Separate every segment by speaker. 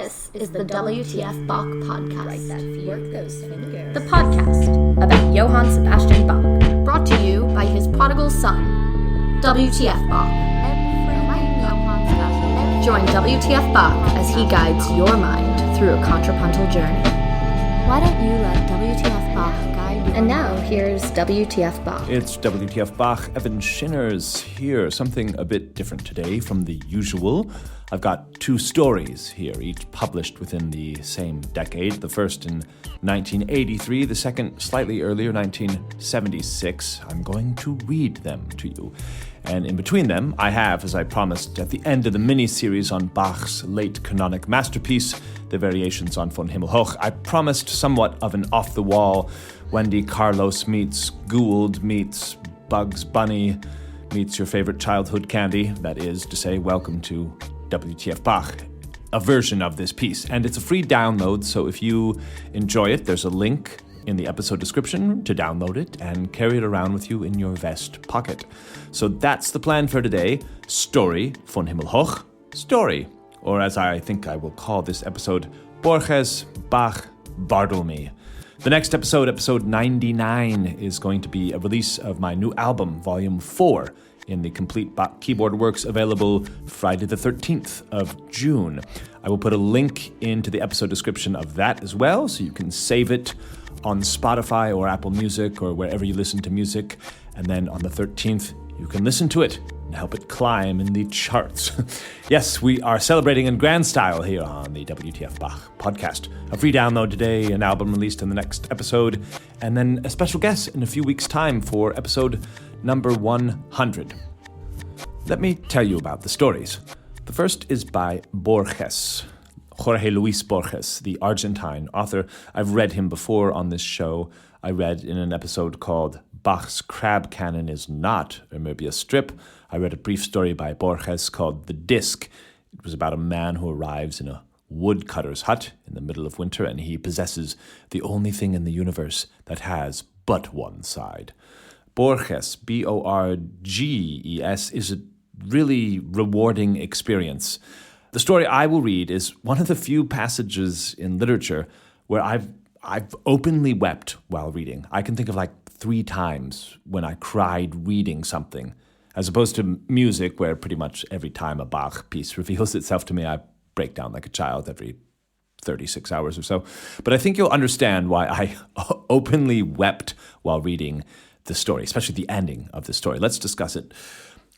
Speaker 1: This is the WTF Bach podcast. The podcast about Johann Sebastian Bach, brought to you by his prodigal son, WTF Bach. Join WTF Bach as he guides your mind through a contrapuntal journey. Why don't you let WTF Bach guide you? And now, here's WTF Bach.
Speaker 2: It's WTF Bach. Evan Shinner's here. Something a bit different today from the usual. I've got two stories here, each published within the same decade. The first in 1983, the second slightly earlier, 1976. I'm going to read them to you. And in between them, I have, as I promised at the end of the mini-series on Bach's late canonic masterpiece, the Variations on Vom Himmel Hoch, I promised somewhat of an off-the-wall Wendy Carlos meets Gould meets Bugs Bunny meets your favorite childhood candy. That is to say, welcome to WTF Bach, a version of this piece. And it's a free download, so if you enjoy it, there's a link in the episode description to download it and carry it around with you in your vest pocket. So that's the plan for today. Story, Vom Himmel Hoch, story. Or as I think I will call this episode, Borges, Bach, Barthelme. The next episode, episode 99, is going to be a release of my new album, Volume 4, in the Complete Keyboard Works, available Friday the 13th of June. I will put a link into the episode description of that as well, so you can save it on Spotify or Apple Music or wherever you listen to music. And then on the 13th, you can listen to it and help it climb in the charts. Yes, we are celebrating in grand style here on the WTF Bach podcast. A free download today, an album released in the next episode, and then a special guest in a few weeks' time for episode number 100. Let me tell you about the stories. The first is by Borges, Jorge Luis Borges, the Argentine author. I've read him before on this show. I read in an episode called Bach's Crab Canon is Not a Moebius Strip. I read a brief story by Borges called The Disc. It was about a man who arrives in a woodcutter's hut in the middle of winter, and he possesses the only thing in the universe that has but one side. Borges, Borges, is a really rewarding experience. The story I will read is one of the few passages in literature where I've openly wept while reading. I can think of like 3 times when I cried reading something, as opposed to music, where pretty much every time a Bach piece reveals itself to me, I break down like a child every 36 hours or so. But I think you'll understand why I openly wept while reading the story, especially the ending of the story. Let's discuss it.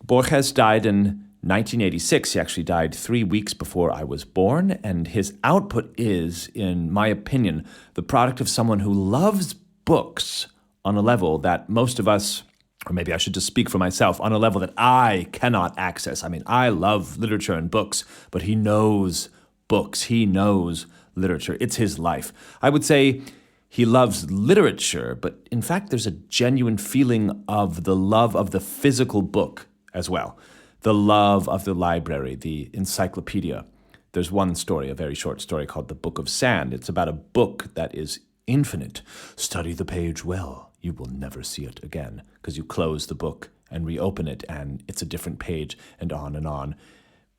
Speaker 2: Borges died in 1986. He actually died 3 weeks before I was born, and his output is, in my opinion, the product of someone who loves books on a level that most of us, or maybe I should just speak for myself, on a level that I cannot access. I mean, I love literature and books, but he knows books. He knows literature. It's his life. I would say he loves literature, but in fact, there's a genuine feeling of the love of the physical book as well. The love of the library, the encyclopedia. There's one story, a very short story called The Book of Sand. It's about a book that is infinite. Study the page well. You will never see it again, because you close the book and reopen it, and it's a different page, and on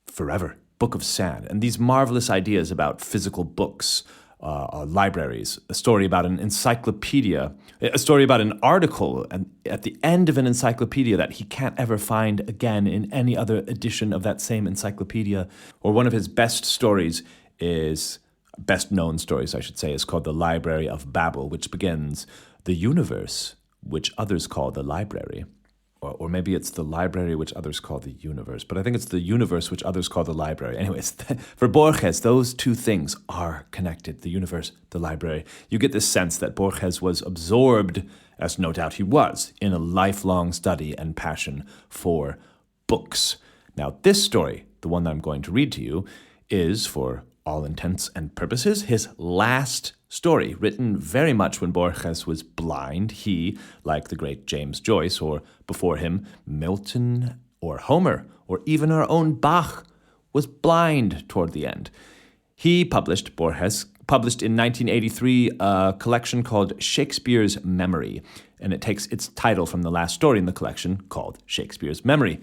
Speaker 2: forever. Book of Sand. And these marvelous ideas about physical books, libraries, a story about an encyclopedia, a story about an article and at the end of an encyclopedia that he can't ever find again in any other edition of that same encyclopedia. Or one of his best known stories, I should say, is called The Library of Babel, which begins, the universe, which others call the library. Or maybe it's the library which others call the universe. But I think it's the universe which others call the library. Anyways, for Borges, those two things are connected, the universe, the library. You get this sense that Borges was absorbed, as no doubt he was, in a lifelong study and passion for books. Now, this story, the one that I'm going to read to you, is, for all intents and purposes, his last story, written very much when Borges was blind. He, like the great James Joyce, or before him, Milton or Homer, or even our own Bach, was blind toward the end. Borges published in 1983 a collection called Shakespeare's Memory, and it takes its title from the last story in the collection called Shakespeare's Memory.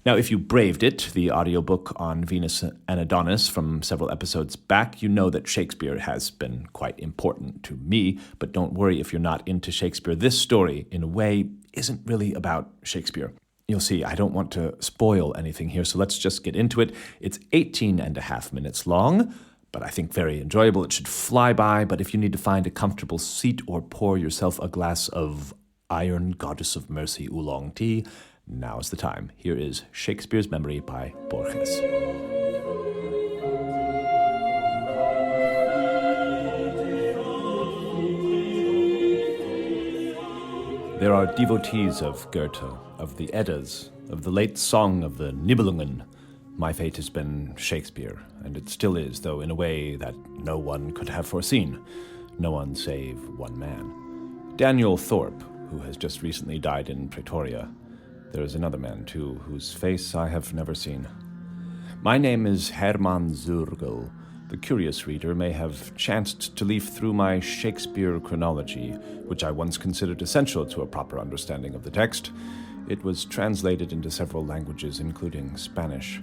Speaker 2: Now, if you braved it, the audiobook on Venus and Adonis from several episodes back, you know that Shakespeare has been quite important to me, but don't worry if you're not into Shakespeare. This story, in a way, isn't really about Shakespeare. You'll see, I don't want to spoil anything here, so let's just get into it. It's 18 and a half minutes long, but I think very enjoyable. It should fly by, but if you need to find a comfortable seat or pour yourself a glass of Iron Goddess of Mercy oolong tea, now's the time. Here is Shakespeare's Memory by Borges. There are devotees of Goethe, of the Eddas, of the late song of the Nibelungen. My fate has been Shakespeare, and it still is, though in a way that no one could have foreseen. No one save one man. Daniel Thorpe, who has just recently died in Pretoria. There is another man, too, whose face I have never seen. My name is Hermann Zurgel. The curious reader may have chanced to leaf through my Shakespeare chronology, which I once considered essential to a proper understanding of the text. It was translated into several languages, including Spanish.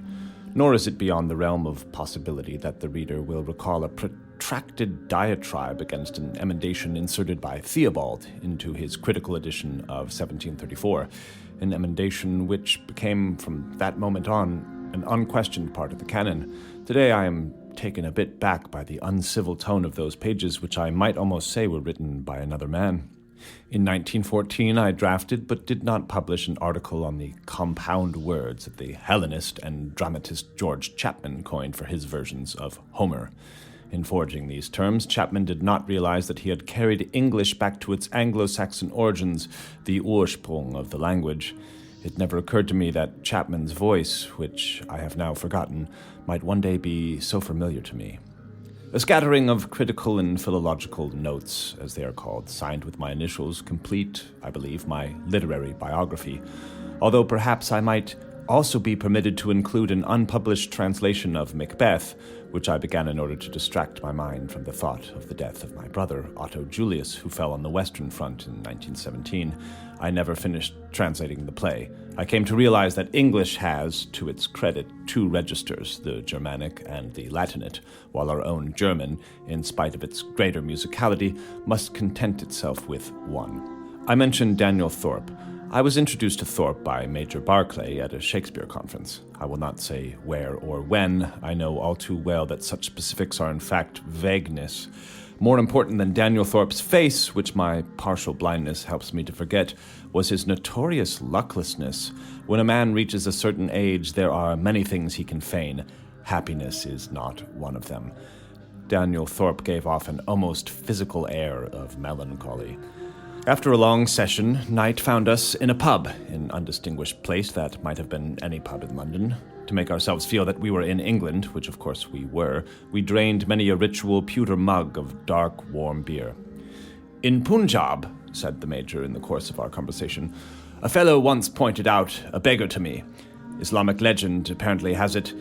Speaker 2: Nor is it beyond the realm of possibility that the reader will recall a protracted diatribe against an emendation inserted by Theobald into his critical edition of 1734, an emendation which became, from that moment on, an unquestioned part of the canon. Today I am taken a bit back by the uncivil tone of those pages, which I might almost say were written by another man. In 1914, I drafted but did not publish an article on the compound words that the Hellenist and dramatist George Chapman coined for his versions of Homer. In forging these terms, Chapman did not realize that he had carried English back to its Anglo-Saxon origins, the Ursprung of the language. It never occurred to me that Chapman's voice, which I have now forgotten, might one day be so familiar to me. A scattering of critical and philological notes, as they are called, signed with my initials, complete, I believe, my literary biography, although perhaps I might also be permitted to include an unpublished translation of Macbeth, which I began in order to distract my mind from the thought of the death of my brother, Otto Julius, who fell on the Western Front in 1917. I never finished translating the play. I came to realize that English has, to its credit, two registers, the Germanic and the Latinate, while our own German, in spite of its greater musicality, must content itself with one. I mentioned Daniel Thorpe. I was introduced to Thorpe by Major Barclay at a Shakespeare conference. I will not say where or when. I know all too well that such specifics are in fact vagueness. More important than Daniel Thorpe's face, which my partial blindness helps me to forget, was his notorious lucklessness. When a man reaches a certain age, there are many things he can feign. Happiness is not one of them. Daniel Thorpe gave off an almost physical air of melancholy. After a long session, night found us in a pub, an undistinguished place that might have been any pub in London. To make ourselves feel that we were in England, which of course we were, we drained many a ritual pewter mug of dark, warm beer. "In Punjab," said the Major in the course of our conversation, "a fellow once pointed out a beggar to me. Islamic legend apparently has it,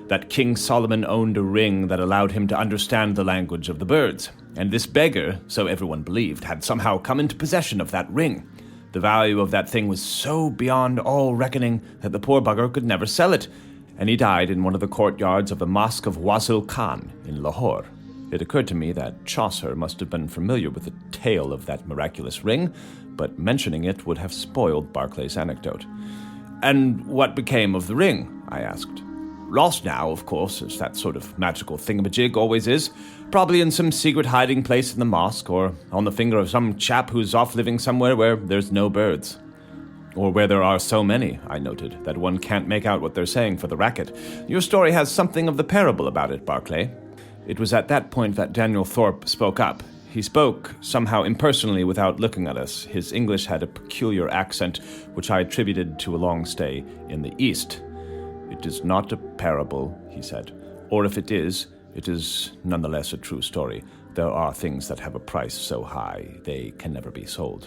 Speaker 2: that King Solomon owned a ring that allowed him to understand the language of the birds. And this beggar, so everyone believed, had somehow come into possession of that ring. The value of that thing was so beyond all reckoning that the poor bugger could never sell it, and he died in one of the courtyards of the Mosque of Wazil Khan in Lahore. It occurred to me that Chaucer must have been familiar with the tale of that miraculous ring, but mentioning it would have spoiled Barclay's anecdote. "And what became of the ring?" I asked. "Lost now, of course, as that sort of magical thingamajig always is. Probably in some secret hiding place in the mosque, or on the finger of some chap who's off living somewhere where there's no birds." "Or where there are so many," I noted, "that one can't make out what they're saying for the racket. Your story has something of the parable about it, Barclay." It was at that point that Daniel Thorpe spoke up. He spoke, somehow impersonally without looking at us. His English had a peculiar accent, which I attributed to a long stay in the East. "It is not a parable," he said. "Or if it is nonetheless a true story. There are things that have a price so high they can never be sold."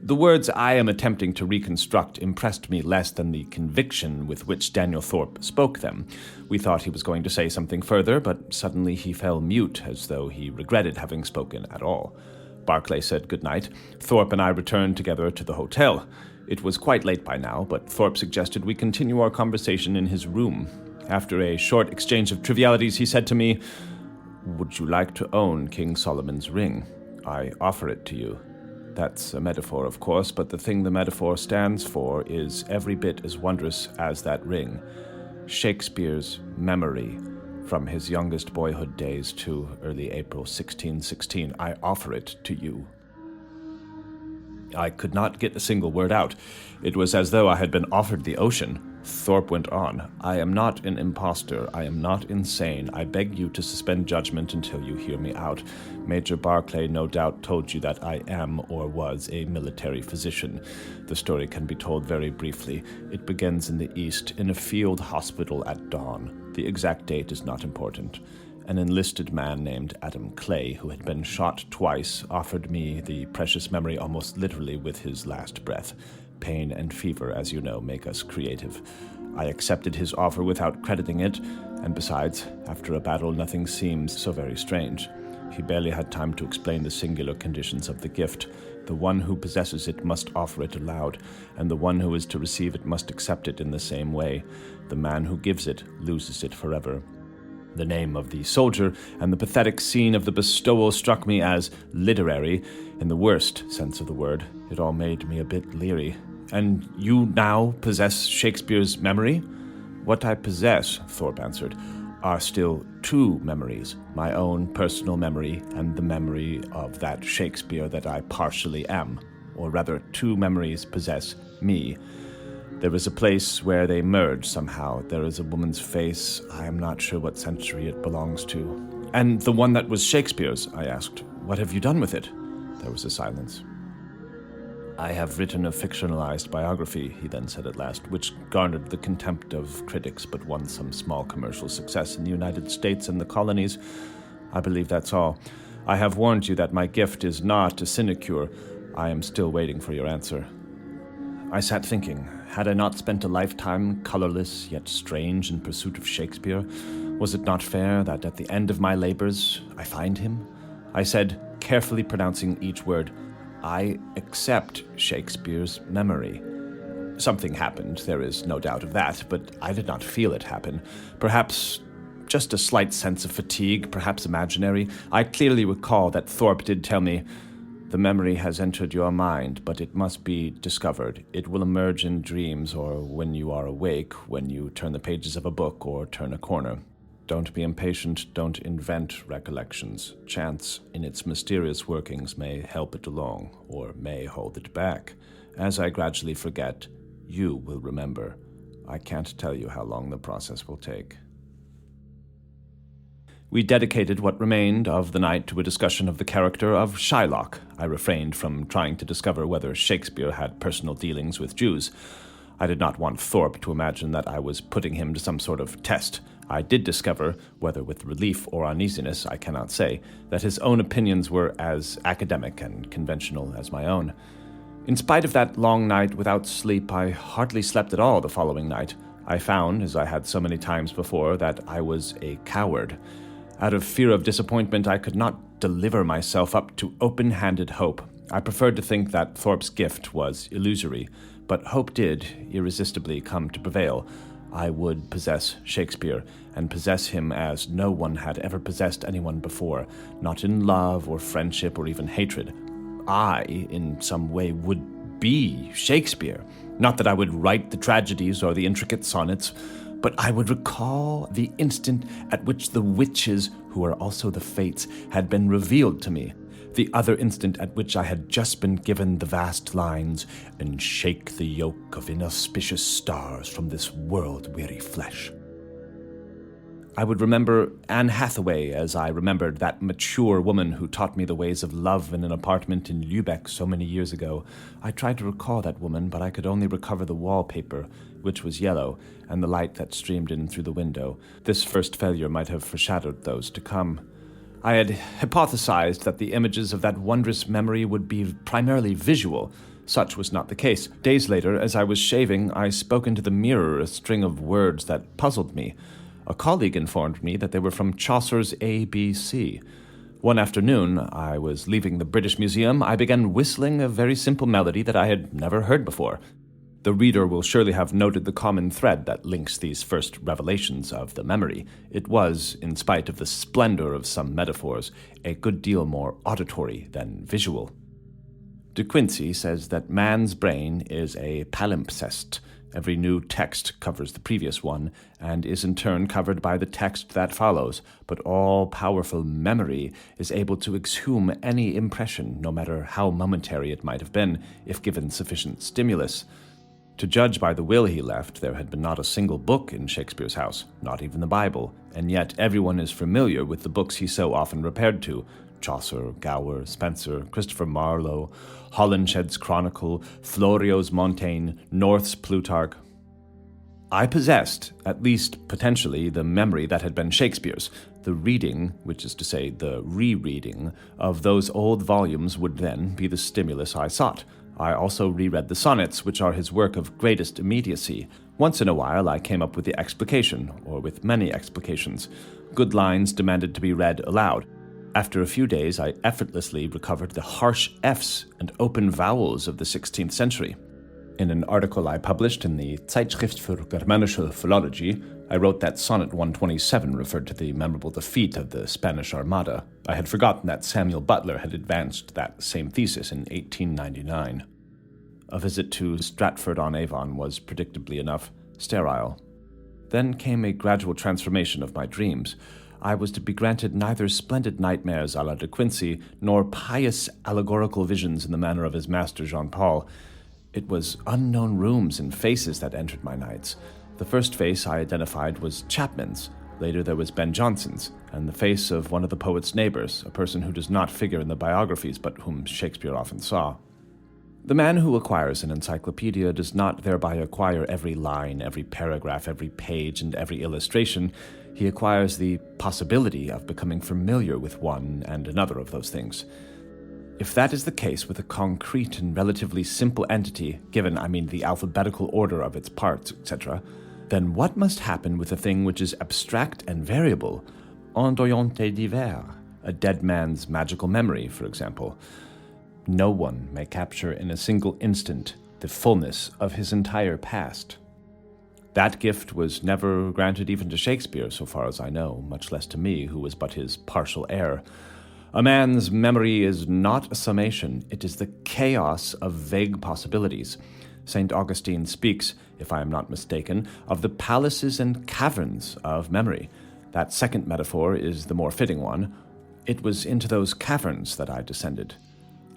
Speaker 2: The words I am attempting to reconstruct impressed me less than the conviction with which Daniel Thorpe spoke them. We thought he was going to say something further, but suddenly he fell mute, as though he regretted having spoken at all. Barclay said goodnight. Thorpe and I returned together to the hotel. It was quite late by now, but Thorpe suggested we continue our conversation in his room. After a short exchange of trivialities, he said to me, "Would you like to own King Solomon's ring? I offer it to you." That's a metaphor, of course, but the thing the metaphor stands for is every bit as wondrous as that ring. Shakespeare's memory from his youngest boyhood days to early April 1616. I offer it to you. I could not get a single word out. It was as though I had been offered the ocean. Thorpe went on. "I am not an impostor. I am not insane. I beg you to suspend judgment until you hear me out. Major Barclay no doubt told you that I am or was a military physician. The story can be told very briefly. It begins in the East, in a field hospital at dawn. The exact date is not important. An enlisted man named Adam Clay, who had been shot twice, offered me the precious memory almost literally with his last breath. Pain and fever, as you know, make us creative. I accepted his offer without crediting it, and besides, after a battle, nothing seems so very strange. He barely had time to explain the singular conditions of the gift. The one who possesses it must offer it aloud, and the one who is to receive it must accept it in the same way. The man who gives it loses it forever. The name of the soldier and the pathetic scene of the bestowal struck me as literary, in the worst sense of the word. It all made me a bit leery. "And you now possess Shakespeare's memory?" "What I possess," Thorpe answered, "are still two memories, my own personal memory and the memory of that Shakespeare that I partially am. Or rather, two memories possess me. There is a place where they merge somehow. There is a woman's face. I am not sure what century it belongs to." "And the one that was Shakespeare's?" I asked. "What have you done with it?" There was a silence. "I have written a fictionalized biography," he then said at last, "which garnered the contempt of critics but won some small commercial success in the United States and the colonies. I believe that's all. I have warned you that my gift is not a sinecure. I am still waiting for your answer." I sat thinking. Had I not spent a lifetime, colorless yet strange, in pursuit of Shakespeare? Was it not fair that at the end of my labors I find him? I said, carefully pronouncing each word, "I accept Shakespeare's memory." Something happened, there is no doubt of that, but I did not feel it happen. Perhaps just a slight sense of fatigue, perhaps imaginary. I clearly recall that Thorpe did tell me, "The memory has entered your mind, but it must be discovered. It will emerge in dreams or when you are awake, when you turn the pages of a book or turn a corner. Don't be impatient, don't invent recollections. Chance, in its mysterious workings, may help it along, or may hold it back. As I gradually forget, you will remember. I can't tell you how long the process will take." We dedicated what remained of the night to a discussion of the character of Shylock. I refrained from trying to discover whether Shakespeare had personal dealings with Jews. I did not want Thorpe to imagine that I was putting him to some sort of test. I did discover, whether with relief or uneasiness, I cannot say, that his own opinions were as academic and conventional as my own. In spite of that long night without sleep, I hardly slept at all the following night. I found, as I had so many times before, that I was a coward. Out of fear of disappointment, I could not deliver myself up to open-handed hope. I preferred to think that Thorpe's gift was illusory, but hope did irresistibly come to prevail. I would possess Shakespeare, and possess him as no one had ever possessed anyone before, not in love or friendship or even hatred. I, in some way, would be Shakespeare. Not that I would write the tragedies or the intricate sonnets, but I would recall the instant at which the witches, who are also the fates, had been revealed to me. The other instant at which I had just been given the vast lines, "And shake the yoke of inauspicious stars from this world-weary flesh." I would remember Anne Hathaway as I remembered that mature woman who taught me the ways of love in an apartment in Lübeck so many years ago. I tried to recall that woman, but I could only recover the wallpaper, which was yellow, and the light that streamed in through the window. This first failure might have foreshadowed those to come. I had hypothesized that the images of that wondrous memory would be primarily visual. Such was not the case. Days later, as I was shaving, I spoke into the mirror a string of words that puzzled me. A colleague informed me that they were from Chaucer's A.B.C. One afternoon, I was leaving the British Museum. I began whistling a very simple melody that I had never heard before. The reader will surely have noted the common thread that links these first revelations of the memory. It was, in spite of the splendor of some metaphors, a good deal more auditory than visual. De Quincey says that man's brain is a palimpsest. Every new text covers the previous one, and is in turn covered by the text that follows, but all-powerful memory is able to exhume any impression, no matter how momentary it might have been, if given sufficient stimulus. To judge by the will he left, there had been not a single book in Shakespeare's house, not even the Bible, and yet everyone is familiar with the books he so often repaired to: Chaucer, Gower, Spenser, Christopher Marlowe, Holinshed's Chronicle, Florio's Montaigne, North's Plutarch. I possessed, at least potentially, the memory that had been Shakespeare's. The reading, which is to say the rereading, of those old volumes would then be the stimulus I sought. I also reread the sonnets, which are his work of greatest immediacy. Once in a while I came up with the explication, or with many explications. Good lines demanded to be read aloud. After a few days I effortlessly recovered the harsh F's and open vowels of the 16th century. In an article I published in the Zeitschrift für Germanische Philology, I wrote that Sonnet 127 referred to the memorable defeat of the Spanish Armada. I had forgotten that Samuel Butler had advanced that same thesis in 1899. A visit to Stratford-on-Avon was predictably enough sterile. Then came a gradual transformation of my dreams. I was to be granted neither splendid nightmares à la De Quincey, nor pious allegorical visions in the manner of his master Jean-Paul. It was unknown rooms and faces that entered my nights. The first face I identified was Chapman's. Later there was Ben Jonson's, and the face of one of the poet's neighbors, a person who does not figure in the biographies but whom Shakespeare often saw. The man who acquires an encyclopedia does not thereby acquire every line, every paragraph, every page, and every illustration. He acquires the possibility of becoming familiar with one and another of those things. If that is the case with a concrete and relatively simple entity, given, the alphabetical order of its parts, etc., then what must happen with a thing which is abstract and variable, ondoyant et divers, a dead man's magical memory, for example? No one may capture in a single instant the fullness of his entire past. That gift was never granted even to Shakespeare, so far as I know, much less to me, who was but his partial heir. A man's memory is not a summation, it is the chaos of vague possibilities. St. Augustine speaks, if I am not mistaken, of the palaces and caverns of memory. That second metaphor is the more fitting one. It was into those caverns that I descended.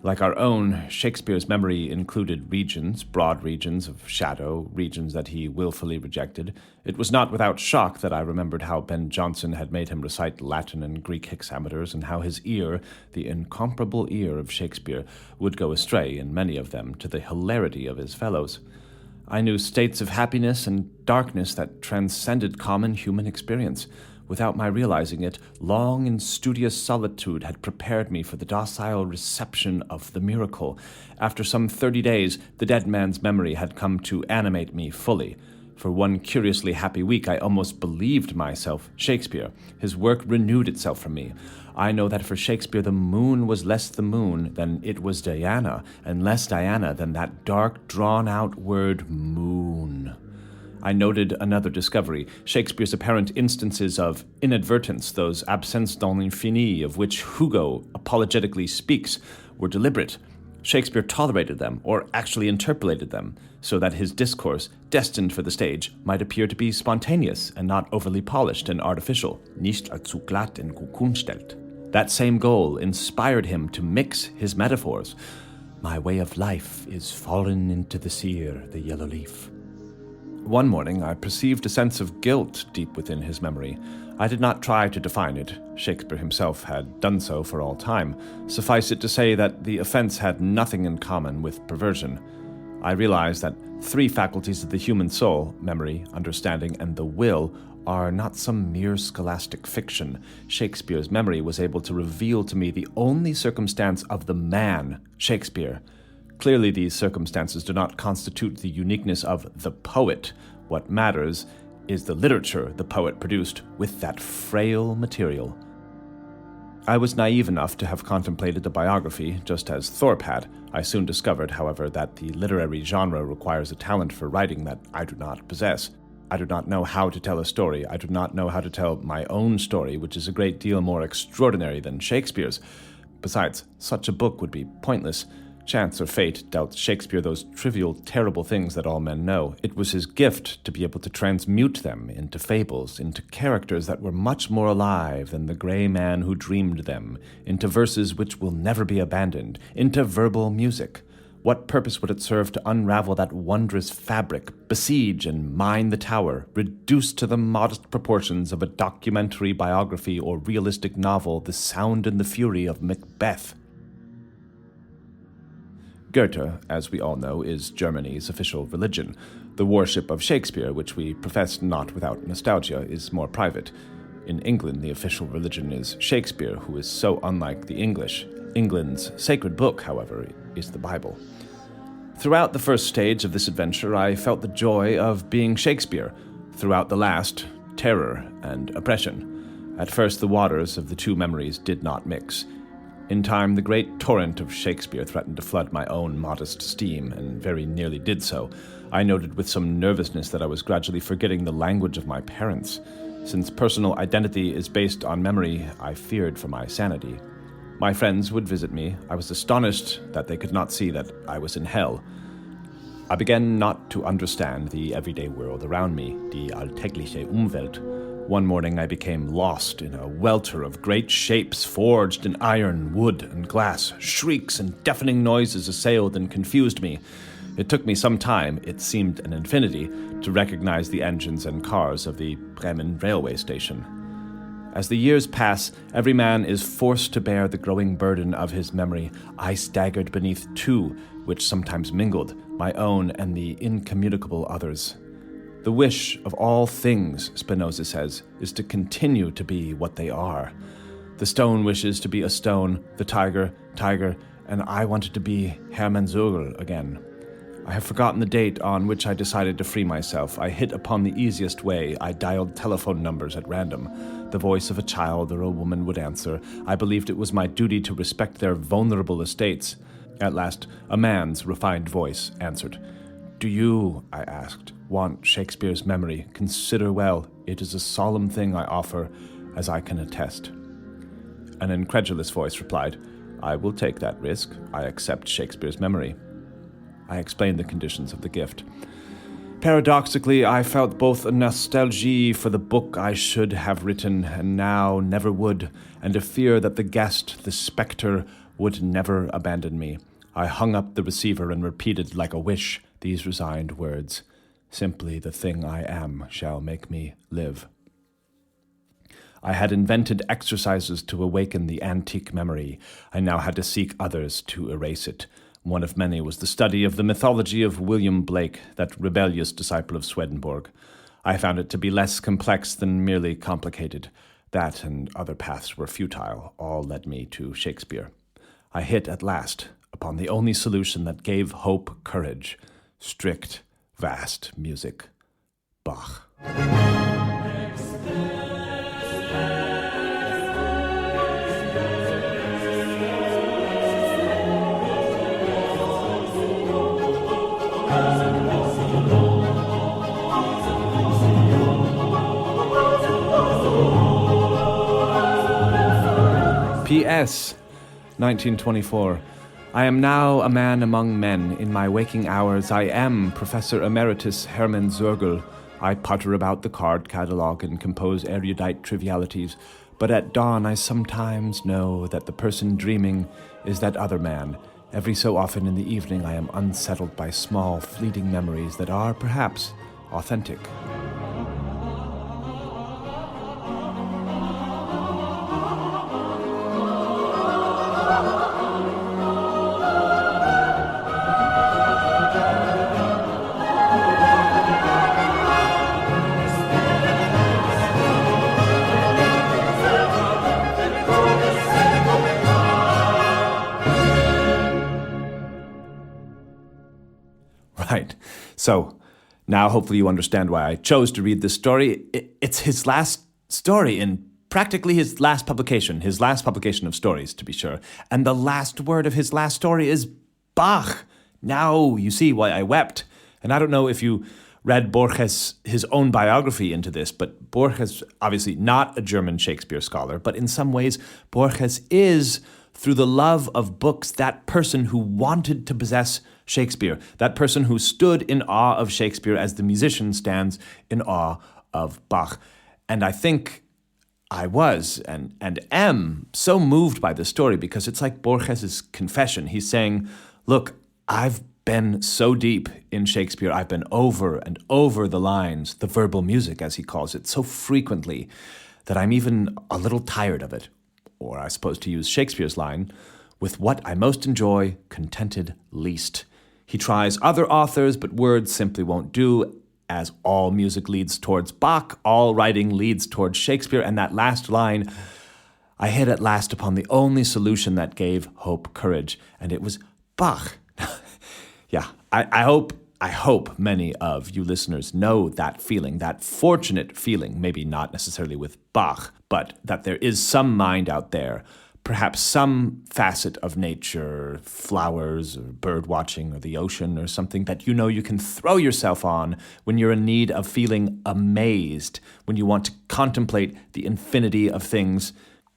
Speaker 2: Like our own, Shakespeare's memory included regions, broad regions of shadow, regions that he willfully rejected. It was not without shock that I remembered how Ben Jonson had made him recite Latin and Greek hexameters, and how his ear, the incomparable ear of Shakespeare, would go astray in many of them, to the hilarity of his fellows. I knew states of happiness and darkness that transcended common human experience. Without my realizing it, long and studious solitude had prepared me for the docile reception of the miracle. After some 30 days, the dead man's memory had come to animate me fully. For one curiously happy week, I almost believed myself Shakespeare. His work renewed itself for me. I know that for Shakespeare the moon was less the moon than it was Diana, and less Diana than that dark, drawn-out word moon. I noted another discovery, Shakespeare's apparent instances of inadvertence, those absences dans l'infini of which Hugo apologetically speaks, were deliberate. Shakespeare tolerated them, or actually interpolated them, so that his discourse, destined for the stage, might appear to be spontaneous and not overly polished and artificial. Nicht allzu glatt und gekunstelt. That same goal inspired him to mix his metaphors. My way of life is fallen into the seer, the yellow leaf. One morning I perceived a sense of guilt deep within his memory. I did not try to define it. Shakespeare himself had done so for all time. Suffice it to say that the offense had nothing in common with perversion. I realized that 3 faculties of the human soul, memory, understanding, and the will, are not some mere scholastic fiction. Shakespeare's memory was able to reveal to me the only circumstance of the man, Shakespeare. Clearly, these circumstances do not constitute the uniqueness of the poet. What matters is the literature the poet produced with that frail material. I was naive enough to have contemplated a biography, just as Thorpe had. I soon discovered, however, that the literary genre requires a talent for writing that I do not possess. I do not know how to tell a story. I do not know how to tell my own story, which is a great deal more extraordinary than Shakespeare's. Besides, such a book would be pointless. Chance or fate dealt Shakespeare those trivial, terrible things that all men know. It was his gift to be able to transmute them into fables, into characters that were much more alive than the gray man who dreamed them, into verses which will never be abandoned, into verbal music. What purpose would it serve to unravel that wondrous fabric, besiege and mine the tower, reduced to the modest proportions of a documentary biography or realistic novel, the sound and the fury of Macbeth? Goethe, as we all know, is Germany's official religion. The worship of Shakespeare, which we profess not without nostalgia, is more private. In England, the official religion is Shakespeare, who is so unlike the English. England's sacred book, however, is the Bible. Throughout the first stage of this adventure, I felt the joy of being Shakespeare. Throughout the last, terror and oppression. At first, the waters of the two memories did not mix. In time, the great torrent of Shakespeare threatened to flood my own modest steam, and very nearly did so. I noted with some nervousness that I was gradually forgetting the language of my parents. Since personal identity is based on memory, I feared for my sanity. My friends would visit me. I was astonished that they could not see that I was in hell. I began not to understand the everyday world around me, die alltägliche Umwelt. One morning I became lost in a welter of great shapes forged in iron, wood, and glass. Shrieks and deafening noises assailed and confused me. It took me some time, it seemed an infinity, to recognize the engines and cars of the Bremen railway station. As the years pass, every man is forced to bear the growing burden of his memory. I staggered beneath two, which sometimes mingled, my own and the incommunicable others. The wish of all things, Spinoza says, is to continue to be what they are. The stone wishes to be a stone, the tiger, and I wanted to be Hermann Zögel again. I have forgotten the date on which I decided to free myself. I hit upon the easiest way. I dialed telephone numbers at random. The voice of a child or a woman would answer. I believed it was my duty to respect their vulnerable estates. At last, a man's refined voice answered. "Do you," I asked, "want Shakespeare's memory? Consider well. It is a solemn thing I offer, as I can attest." An incredulous voice replied, "I will take that risk. I accept Shakespeare's memory." I explained the conditions of the gift. Paradoxically, I felt both a nostalgie for the book I should have written and now never would, and a fear that the guest, the spectre, would never abandon me. I hung up the receiver and repeated like a wish these resigned words. Simply the thing I am shall make me live. I had invented exercises to awaken the antique memory. I now had to seek others to erase it. One of many was the study of the mythology of William Blake, that rebellious disciple of Swedenborg. I found it to be less complex than merely complicated. That and other paths were futile. All led me to Shakespeare. I hit at last upon the only solution that gave hope courage. Strict, vast music. Bach. P.S. 1924. I am now a man among men. In my waking hours, I am Professor Emeritus Hermann Zögel. I putter about the card catalogue and compose erudite trivialities, but at dawn I sometimes know that the person dreaming is that other man. Every so often in the evening I am unsettled by small, fleeting memories that are, perhaps, authentic. Right. So, now hopefully you understand why I chose to read this story. It's his last story in practically his last publication of stories, to be sure. And the last word of his last story is Bach. Now you see why I wept. And I don't know if you read Borges, his own biography into this, but Borges, obviously not a German Shakespeare scholar, but in some ways, Borges is, through the love of books, that person who wanted to possess Shakespeare, that person who stood in awe of Shakespeare as the musician stands in awe of Bach. And I think I was and am so moved by this story because it's like Borges' confession. He's saying, look, I've been so deep in Shakespeare, I've been over and over the lines, the verbal music, as he calls it, so frequently that I'm even a little tired of it. Or I suppose to use Shakespeare's line, with what I most enjoy, contented least. He tries other authors, but words simply won't do. As all music leads towards Bach, all writing leads towards Shakespeare. And that last line, I hit at last upon the only solution that gave hope courage, and it was Bach. Yeah, I hope many of you listeners know that feeling, that fortunate feeling, maybe not necessarily with Bach, but that there is some mind out there, perhaps some facet of nature, flowers or bird watching or the ocean or something that you know you can throw yourself on when you're in need of feeling amazed, when you want to contemplate the infinity of things.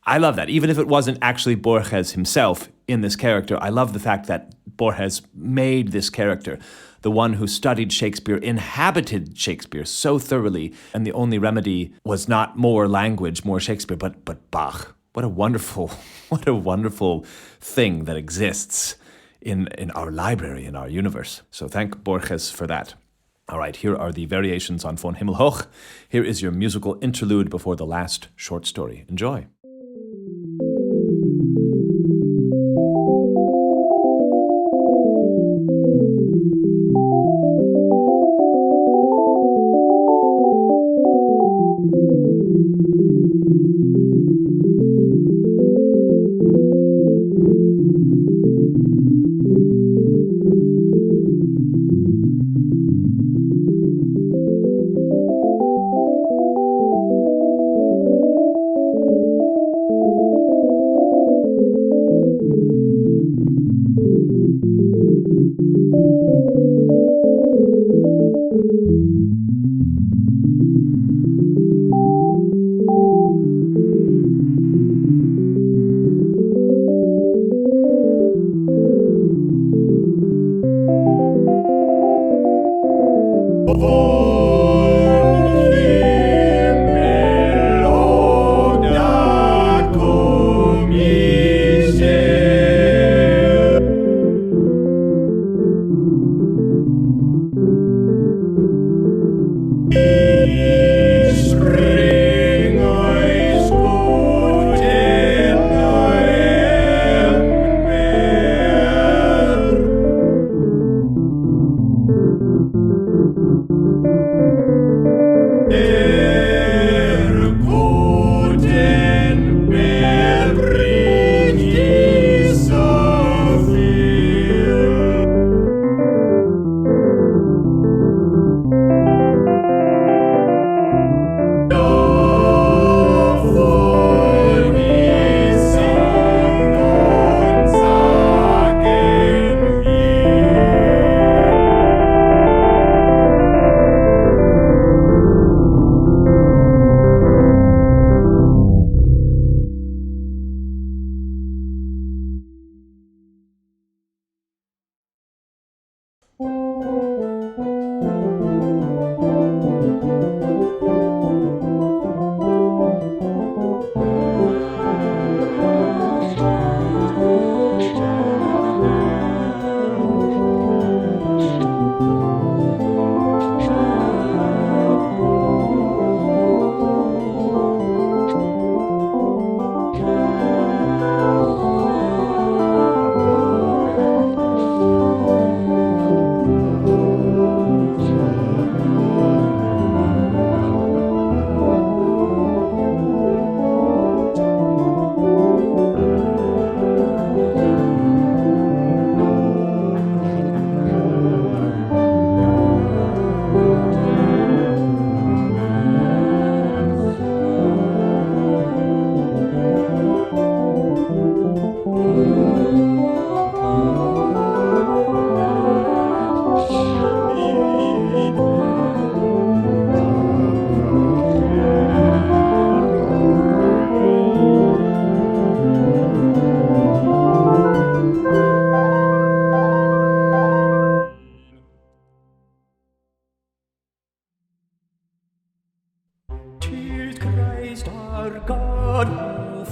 Speaker 2: I love that. Even if it wasn't actually Borges himself in this character, I love the fact that Borges made this character, the one who studied Shakespeare, inhabited Shakespeare so thoroughly, and the only remedy was not more language, more Shakespeare, but Bach. What a wonderful thing that exists in our library, in our universe. So thank Borges for that. All right, here are the variations on Vom Himmel Hoch. Here is your musical interlude before the last short story. Enjoy.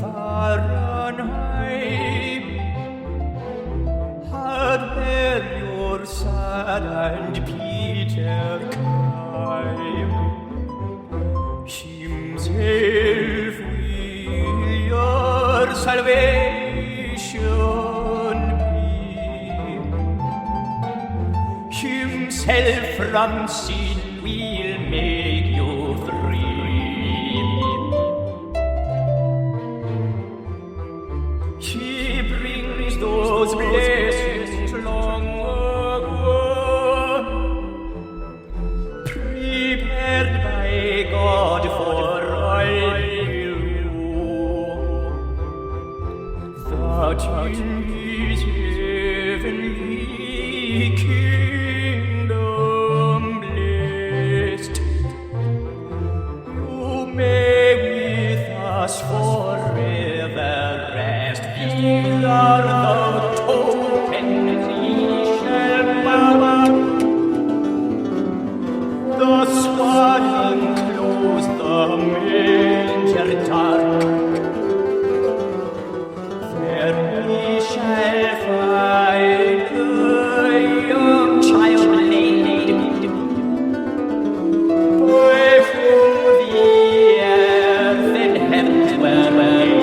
Speaker 3: Fahrenheim had Melchior sad and Peter kind. Himself will your salvation be. Himself from sin will make you free. He brings those blessings long ago, prepared by God for all you, that in His heavenly kingdom blessed, you may with us forever rest. These are the tokens He shall bow. The swan enclosed the manger dark. There we shall find the young child laid, by whom the earth and heavens were made.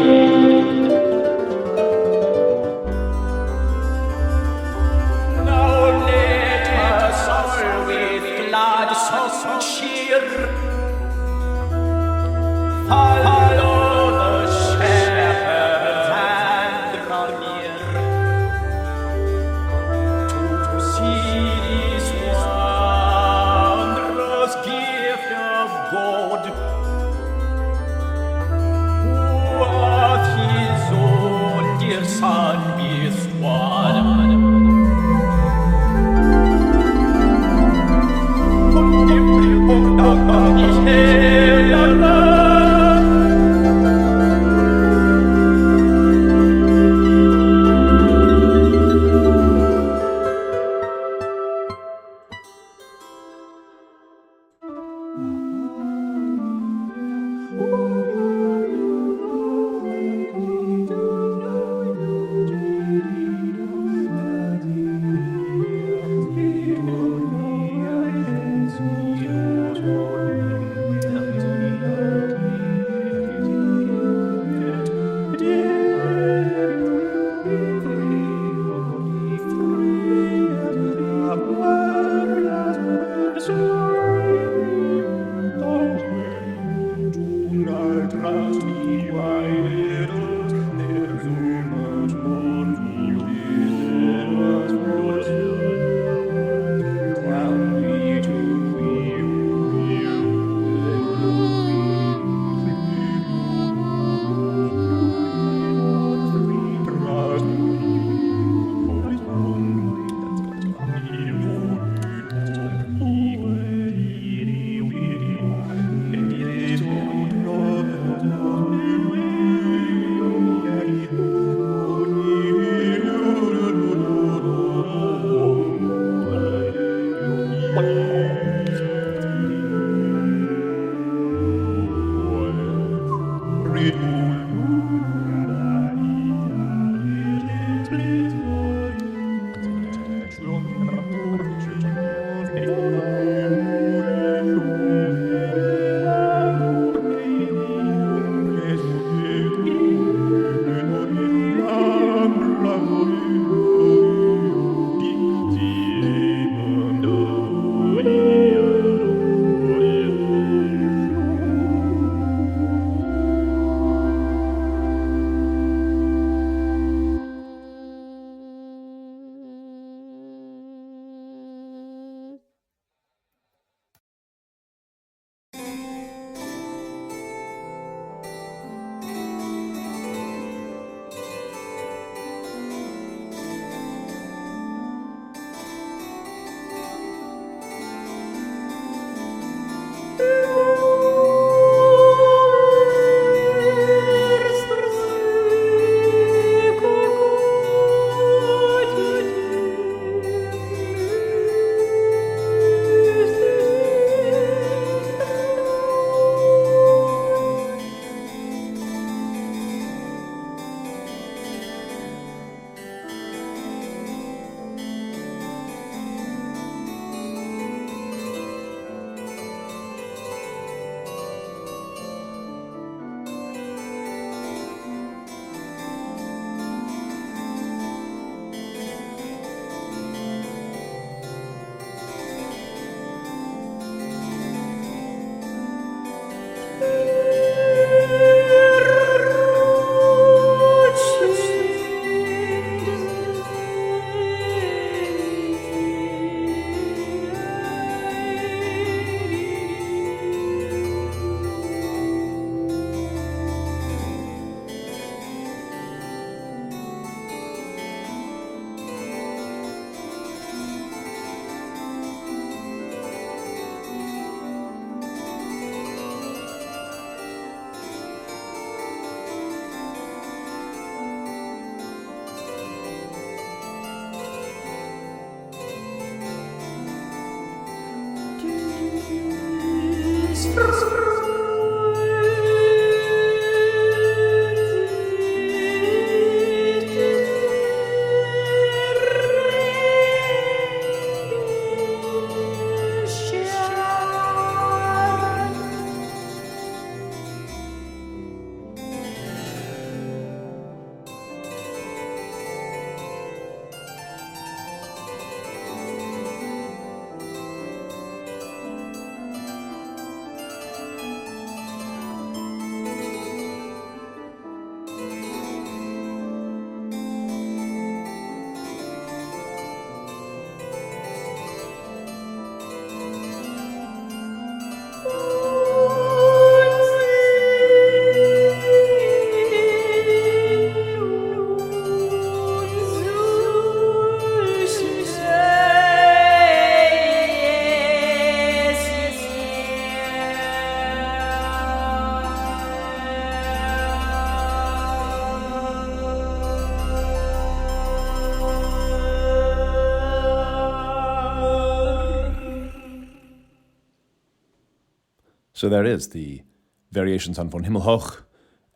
Speaker 2: So there is the Variations on Vom Himmel Hoch,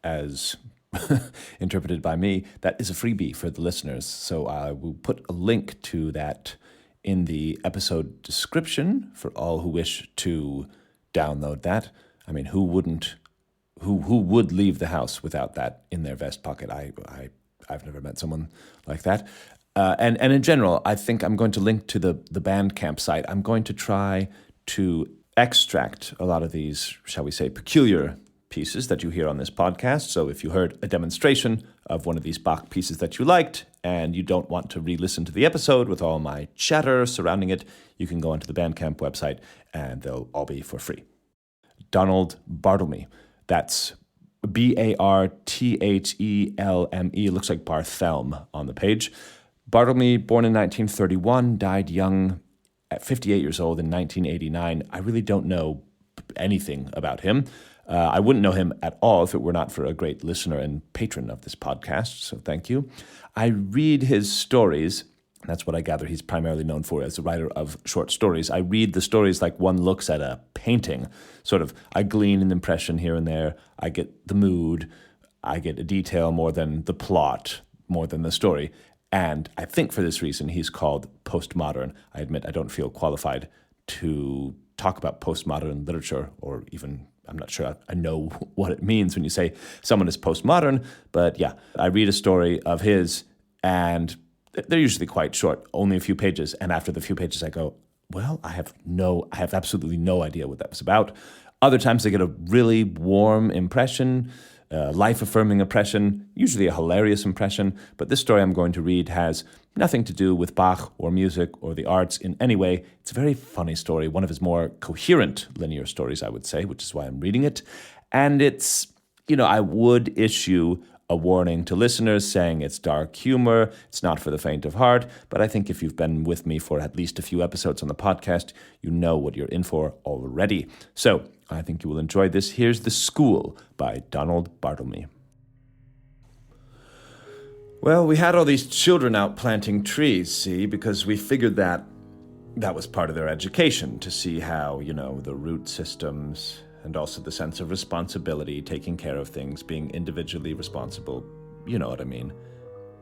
Speaker 2: as interpreted by me. That is a freebie for the listeners. So I will put a link to that in the episode description for all who wish to download that. I mean, who wouldn't? Who would leave the house without that in their vest pocket? I've never met someone like that. And in general, I think I'm going to link to the Bandcamp site. I'm going to try to extract a lot of these, shall we say, peculiar pieces that you hear on this podcast. So if you heard a demonstration of one of these Bach pieces that you liked and you don't want to re-listen to the episode with all my chatter surrounding it, you can go onto the Bandcamp website and they'll all be for free. Donald Barthelme. That's Barthelme. It looks like Barthelme on the page. Barthelme, born in 1931, died young at 58 years old in 1989. I really don't know anything about him. I wouldn't know him at all if it were not for a great listener and patron of this podcast, so thank you. I read his stories. That's what I gather he's primarily known for as a writer of short stories. I read the stories like one looks at a painting. Sort of, I glean an impression here and there. I get the mood. I get a detail more than the plot, more than the story. And I think for this reason, he's called postmodern. I admit I don't feel qualified to talk about postmodern literature, or even, I'm not sure I know what it means when you say someone is postmodern. But yeah, I read a story of his, and they're usually quite short, only a few pages. And after the few pages, I go, well, I have absolutely no idea what that was about. Other times I get a really warm impression, life-affirming impression, usually a hilarious impression, but this story I'm going to read has nothing to do with Bach or music or the arts in any way. It's a very funny story, one of his more coherent linear stories, I would say, which is why I'm reading it. And it's, I would issue a warning to listeners saying it's dark humor, it's not for the faint of heart, but I think if you've been with me for at least a few episodes on the podcast, you know what you're in for already. So I think you will enjoy this. Here's The School by Donald Barthelme. Well, we had all these children out planting trees, see, because we figured that was part of their education, to see how, the root systems and also the sense of responsibility, taking care of things, being individually responsible, you know what I mean.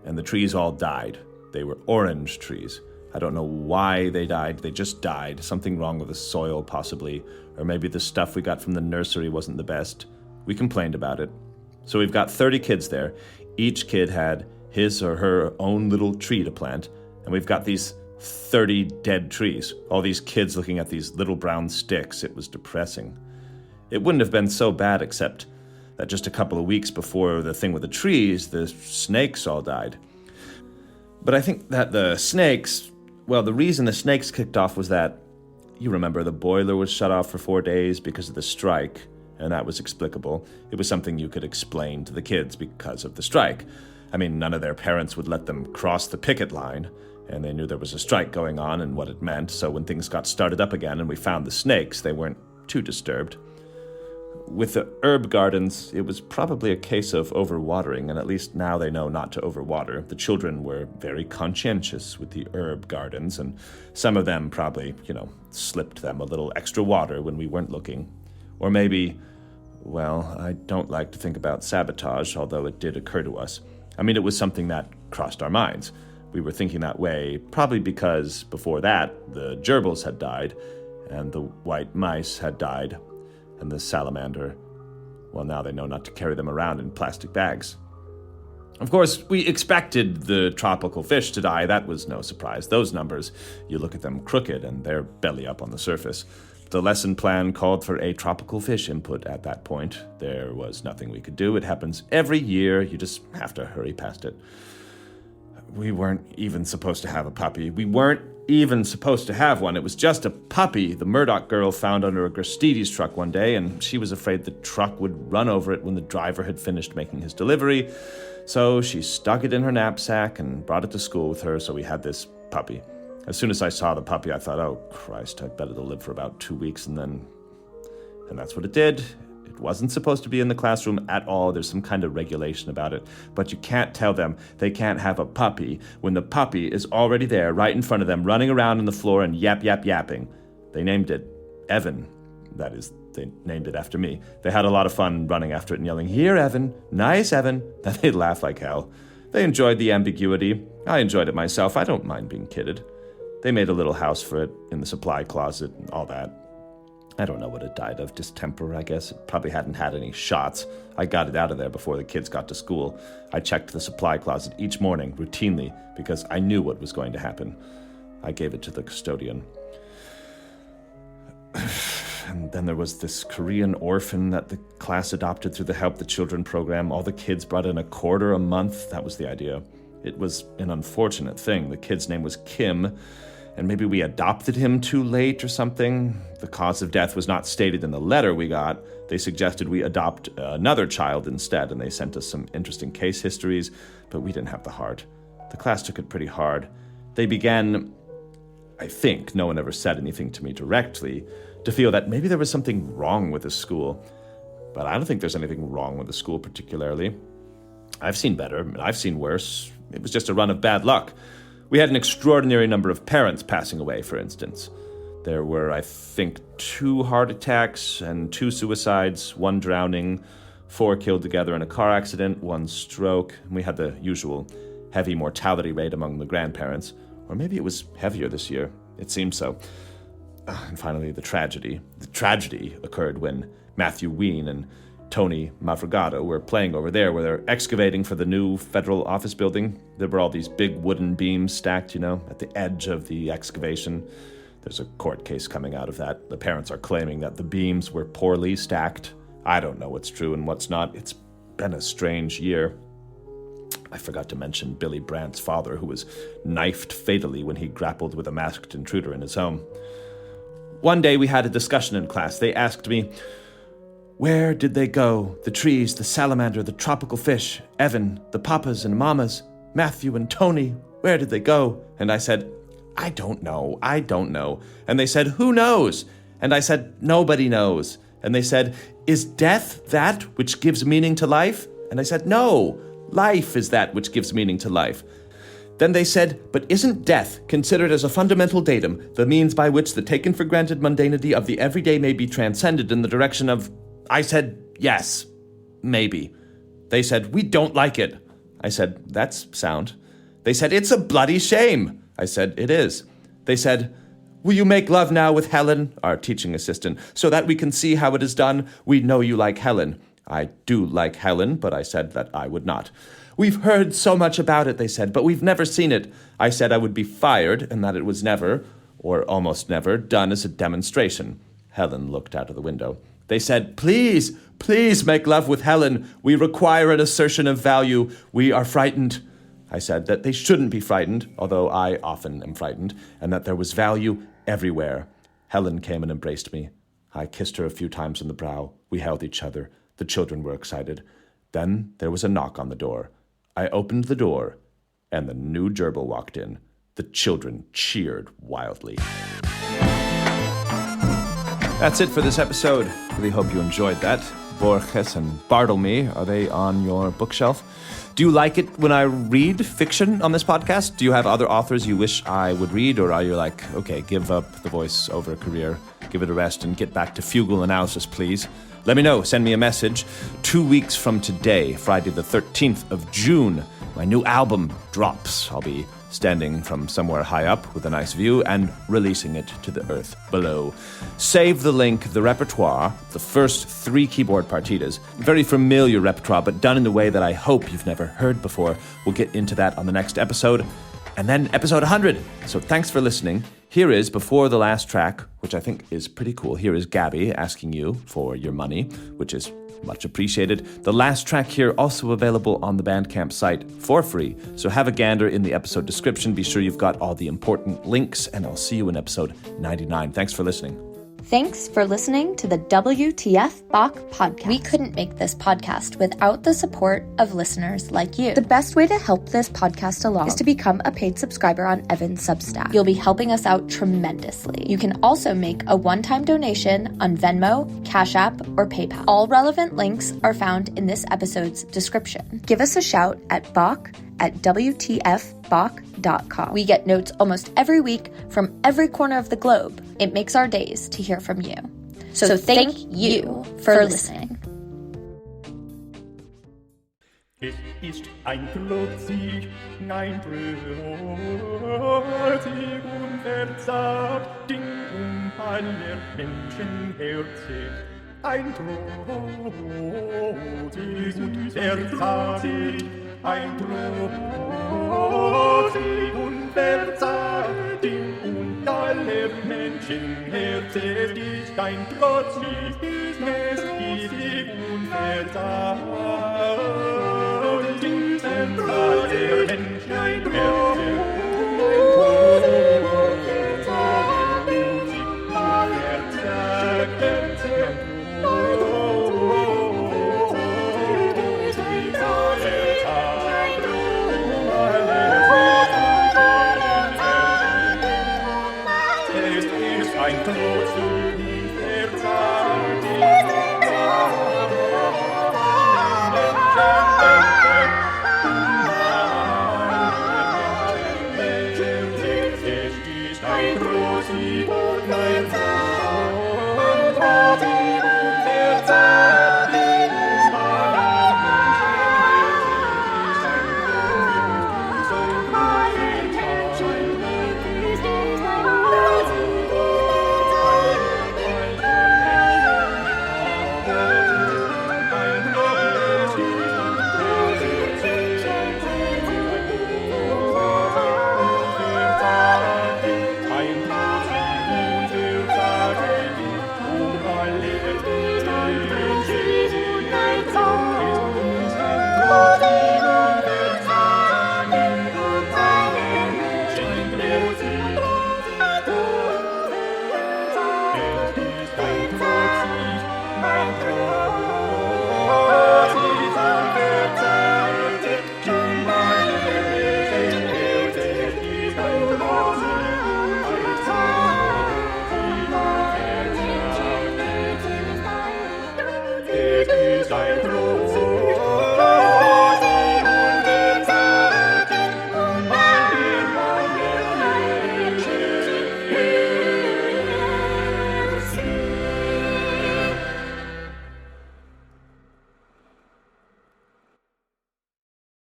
Speaker 2: And the trees all died. They were orange trees. I don't know why they died. They just died. Something wrong with the soil, possibly. Or maybe the stuff we got from the nursery wasn't the best. We complained about it. So we've got 30 kids there. Each kid had his or her own little tree to plant. And we've got these 30 dead trees. All these kids looking at these little brown sticks. It was depressing. It wouldn't have been so bad, except that just a couple of weeks before the thing with the trees, the snakes all died. But I think that the reason the snakes kicked off was that, you remember, the boiler was shut off for 4 days because of the strike, and that was explicable. It was something you could explain to the kids because of the strike. I mean, none of their parents would let them cross the picket line, and they knew there was a strike going on and what it meant, so when things got started up again and we found the snakes, they weren't too disturbed. With the herb gardens, it was probably a case of overwatering, and at least now they know not to overwater. The children were very conscientious with the herb gardens, and some of them probably, slipped them a little extra water when we weren't looking. Or maybe, well, I don't like to think about sabotage, although it did occur to us. I mean, it was something that crossed our minds. We were thinking that way probably because before that, the gerbils had died, and the white mice had died, and the salamander, well, now they know not to carry them around in plastic bags. Of course, we expected the tropical fish to die. That was no surprise. Those numbers, you look at them crooked and they're belly up on the surface. The lesson plan called for a tropical fish input at that point. There was nothing we could do. It happens every year. You just have to hurry past it. We weren't even supposed to have a puppy. We weren't even supposed to have one. It was just a puppy the Murdoch girl found under a Gristedes truck one day, and she was afraid the truck would run over it when the driver had finished making his delivery. So she stuck it in her knapsack and brought it to school with her, so we had this puppy. As soon as I saw the puppy, I thought, oh, Christ, I'd bet it'll live for about 2 weeks, and that's what it did. It wasn't supposed to be in the classroom at all. There's some kind of regulation about it. But you can't tell them they can't have a puppy when the puppy is already there, right in front of them, running around on the floor and yapping. They named it Evan. That is, they named it after me. They had a lot of fun running after it and yelling, "Here, Evan. Nice, Evan." Then they'd laugh like hell. They enjoyed the ambiguity. I enjoyed it myself. I don't mind being kidded. They made a little house for it in the supply closet and all that. I don't know what it died of. Distemper, I guess. It probably hadn't had any shots. I got it out of there before the kids got to school. I checked the supply closet each morning, routinely, because I knew what was going to happen. I gave it to the custodian. And then there was this Korean orphan that the class adopted through the Help the Children program. All the kids brought in $0.25 a month. That was the idea. It was an unfortunate thing. The kid's name was Kim, and maybe we adopted him too late or something. The cause of death was not stated in the letter we got. They suggested we adopt another child instead, and they sent us some interesting case histories, but we didn't have the heart. The class took it pretty hard. They began, I think, no one ever said anything to me directly, to feel that maybe there was something wrong with the school. But I don't think there's anything wrong with the school particularly. I've seen better, I've seen worse. It was just a run of bad luck. We had an extraordinary number of parents passing away, for instance. There were, I think, 2 heart attacks and 2 suicides, 1 drowning, 4 killed together in a car accident, 1 stroke, and we had the usual heavy mortality rate among the grandparents. Or maybe it was heavier this year. It seemed so. And finally, the tragedy. The tragedy occurred when Matthew Ween and Tony Mafragato were playing over there where they're excavating for the new federal office building. There were all these big wooden beams stacked, at the edge of the excavation. There's a court case coming out of that. The parents are claiming that the beams were poorly stacked. I don't know what's true and what's not. It's been a strange year. I forgot to mention Billy Brandt's father, who was knifed fatally when he grappled with a masked intruder in his home. One day we had a discussion in class. They asked me, "Where did they go? The trees, the salamander, the tropical fish, Evan, the papas and mamas, Matthew and Tony, where did they go?" And I said, I don't know. And they said, "Who knows?" And I said, "Nobody knows." And they said, "Is death that which gives meaning to life?" And I said, "No, life is that which gives meaning to life." Then they said, "But isn't death considered as a fundamental datum, the means by which the taken-for-granted mundanity of the everyday may be transcended in the direction of..." I said, "Yes, maybe." They said, "We don't like it." I said, "That's sound." They said, "It's a bloody shame." I said, "It is." They said, "Will you make love now with Helen," our teaching assistant, "so that we can see how it is done? We know you like Helen." I do like Helen, but I said that I would not. "We've heard so much about it," they said, "but we've never seen it." I said I would be fired and that it was never, or almost never, done as a demonstration. Helen looked out of the window. They said, please make love with Helen. We require an assertion of value. We are frightened." I said that they shouldn't be frightened, although I often am frightened, and that there was value everywhere. Helen came and embraced me. I kissed her a few times on the brow. We held each other. The children were excited. Then there was a knock on the door. I opened the door, and the new gerbil walked in. The children cheered wildly. That's it for this episode. Really hope you enjoyed that. Borges and Barthelme, are they on your bookshelf? Do you like it when I read fiction on this podcast? Do you have other authors you wish I would read, or are you like, okay, give up the voice-over career, give it a rest, and get back to fugal analysis, please? Let me know. Send me a message. 2 weeks from today, Friday the 13th of June, my new album drops. I'll be standing from somewhere high up with a nice view and releasing it to the earth below. Save the link, the repertoire, the first 3 keyboard partitas. Very familiar repertoire, but done in a way that I hope you've never heard before. We'll get into that on the next episode. And then episode 100. So thanks for listening. Here is, before the last track, which I think is pretty cool, here is Gabby asking you for your money, which is much appreciated. The last track here also available on the Bandcamp site for free. So have a gander in the episode description. Be sure you've got all the important links, and I'll see you in episode 99. Thanks for listening.
Speaker 1: Thanks for listening to the WTF Bach podcast. We couldn't make this podcast without the support of listeners like you. The best way to help this podcast along is to become a paid subscriber on Evan's Substack. You'll be helping us out tremendously. You can also make a one-time donation on Venmo, Cash App, or PayPal. All relevant links are found in this episode's description. Give us a shout at Bach@WTFBach.com. We get notes almost every week from every corner of the globe. It makes our days to hear from you. So thank you for listening.
Speaker 3: Es ist ein Trotzig, ein Trotzig und verzagt Ding aller Menschenherzen. Ein Trotzig und verzagt, ein Trotzig und verzagt Ding aller Menschenherzen. Es ist ein Trotzig, es ist und verzagt.